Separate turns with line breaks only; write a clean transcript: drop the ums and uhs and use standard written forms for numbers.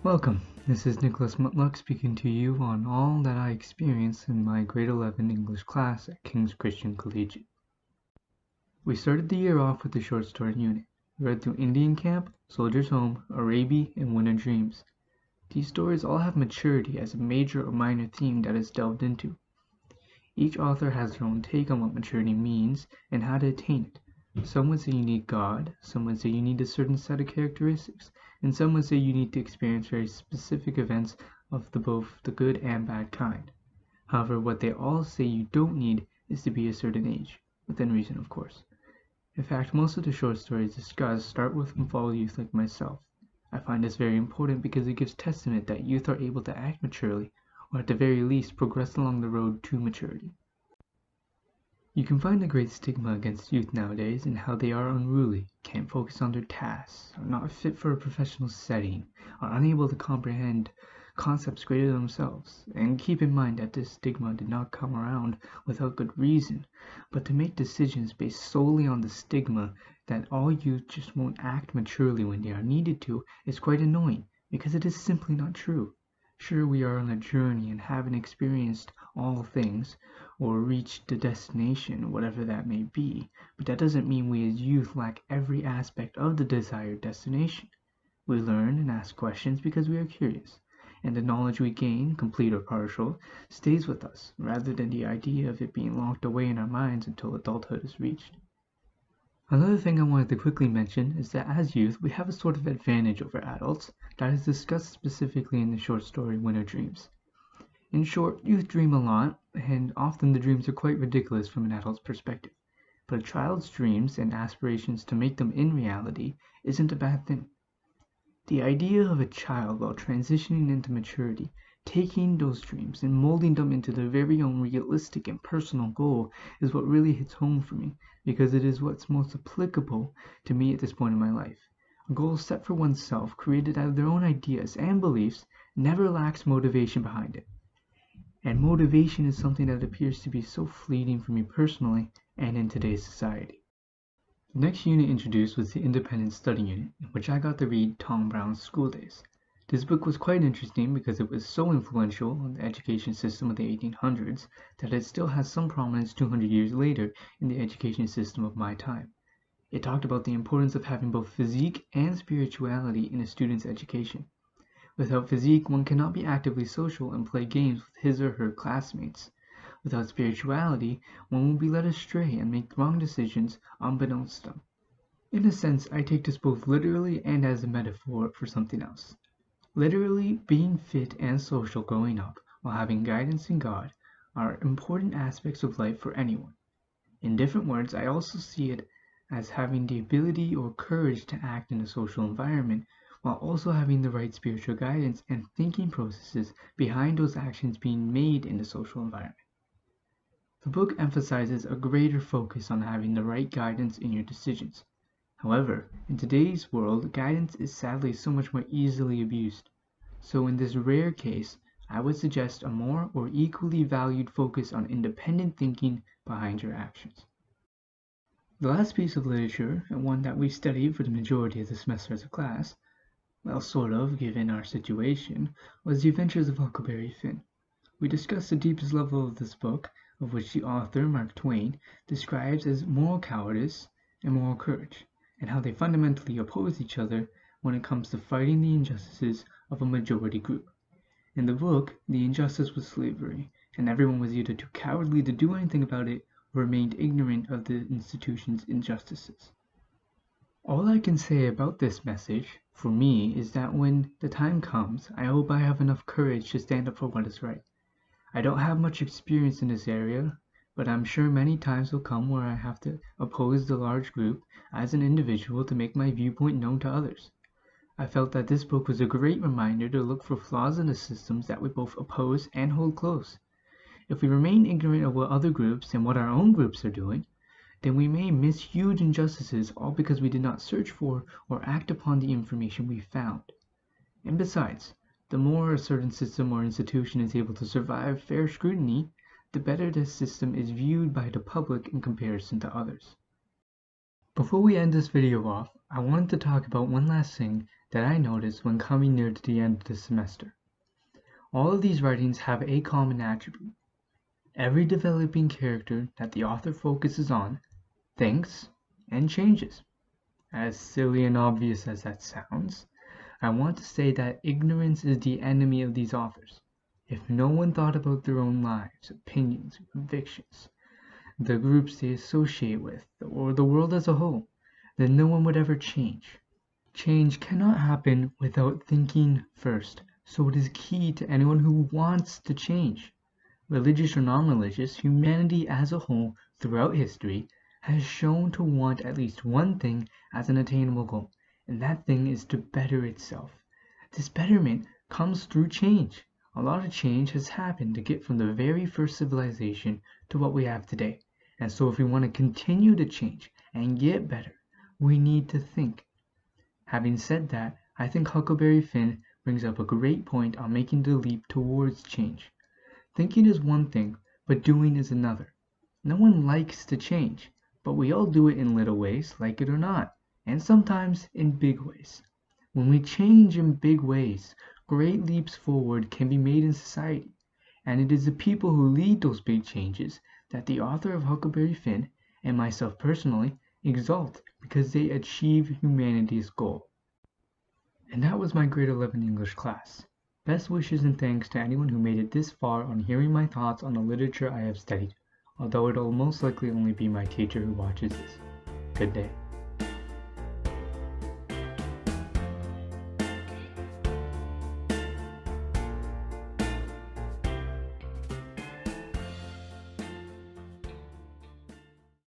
Welcome, this is Nicholas Mutluck speaking to you on all that I experienced in my grade 11 English class at King's Christian Collegiate. We started the year off with the short story unit. We read through Indian Camp, Soldier's Home, Araby, and Winter Dreams. These stories all have maturity as a major or minor theme that is delved into. Each author has their own take on what maturity means and how to attain it. Some would say you need God, some would say you need a certain set of characteristics, and some would say you need to experience very specific events of both the good and bad kind. However, what they all say you don't need is to be a certain age, within reason of course. In fact, most of the short stories discussed start with and follow youth like myself. I find this very important because it gives testament that youth are able to act maturely, or at the very least progress along the road to maturity. You can find a great stigma against youth nowadays in how they are unruly, can't focus on their tasks, are not fit for a professional setting, are unable to comprehend concepts greater than themselves. And keep in mind that this stigma did not come around without good reason, but to make decisions based solely on the stigma that all youth just won't act maturely when they are needed to is quite annoying, because it is simply not true. Sure, we are on a journey and haven't experienced all things, or reached the destination, whatever that may be, but that doesn't mean we as youth lack every aspect of the desired destination. We learn and ask questions because we are curious, and the knowledge we gain, complete or partial, stays with us, rather than the idea of it being locked away in our minds until adulthood is reached. Another thing I wanted to quickly mention is that as youth we have a sort of advantage over adults that is discussed specifically in the short story Winter Dreams. In short, youth dream a lot, and often the dreams are quite ridiculous from an adult's perspective. But a child's dreams and aspirations to make them in reality isn't a bad thing. The idea of a child while transitioning into maturity, taking those dreams and molding them into their very own realistic and personal goal is what really hits home for me, because it is what's most applicable to me at this point in my life. A goal set for oneself, created out of their own ideas and beliefs, never lacks motivation behind it. And motivation is something that appears to be so fleeting for me personally and in today's society. The next unit introduced was the Independent Study Unit, in which I got to read Tom Brown's School Days. This book was quite interesting because it was so influential on the education system of the 1800s that it still has some prominence 200 years later in the education system of my time. It talked about the importance of having both physique and spirituality in a student's education. Without physique, one cannot be actively social and play games with his or her classmates. Without spirituality, one will be led astray and make wrong decisions unbeknownst to them. In a sense, I take this both literally and as a metaphor for something else. Literally, being fit and social growing up while having guidance in God are important aspects of life for anyone. In different words, I also see it as having the ability or courage to act in a social environment while also having the right spiritual guidance and thinking processes behind those actions being made in the social environment. The book emphasizes a greater focus on having the right guidance in your decisions. However, in today's world, guidance is sadly so much more easily abused. So in this rare case, I would suggest a more or equally valued focus on independent thinking behind your actions. The last piece of literature, and one that we studied for the majority of the semester as a class, well, sort of, given our situation, was The Adventures of Huckleberry Finn. We discussed the deepest level of this book, of which the author, Mark Twain, describes as moral cowardice and moral courage, and how they fundamentally oppose each other when it comes to fighting the injustices of a majority group. In the book, the injustice was slavery, and everyone was either too cowardly to do anything about it or remained ignorant of the institution's injustices. All I can say about this message, for me, is that when the time comes, I hope I have enough courage to stand up for what is right. I don't have much experience in this area, but I'm sure many times will come where I have to oppose the large group as an individual to make my viewpoint known to others. I felt that this book was a great reminder to look for flaws in the systems that we both oppose and hold close. If we remain ignorant of what other groups and what our own groups are doing, then we may miss huge injustices all because we did not search for or act upon the information we found. And besides, the more a certain system or institution is able to survive fair scrutiny, the better this system is viewed by the public in comparison to others. Before we end this video off, I wanted to talk about one last thing that I noticed when coming near to the end of the semester. All of these writings have a common attribute. Every developing character that the author focuses on thinks and changes. As silly and obvious as that sounds, I want to say that ignorance is the enemy of these authors. If no one thought about their own lives, opinions, and convictions, the groups they associate with, or the world as a whole, then no one would ever change. Change cannot happen without thinking first, so it is key to anyone who wants to change. Religious or non-religious, humanity as a whole throughout history has shown to want at least one thing as an attainable goal, and that thing is to better itself. This betterment comes through change. A lot of change has happened to get from the very first civilization to what we have today. And so if we want to continue to change and get better, we need to think. Having said that, I think Huckleberry Finn brings up a great point on making the leap towards change. Thinking is one thing, but doing is another. No one likes to change, but we all do it in little ways, like it or not, and sometimes in big ways. When we change in big ways, great leaps forward can be made in society, and it is the people who lead those big changes that the author of Huckleberry Finn, and myself personally, exalt because they achieve humanity's goal. And that was my grade 11 English class. Best wishes and thanks to anyone who made it this far on hearing my thoughts on the literature I have studied, although it'll most likely only be my teacher who watches this. Good day.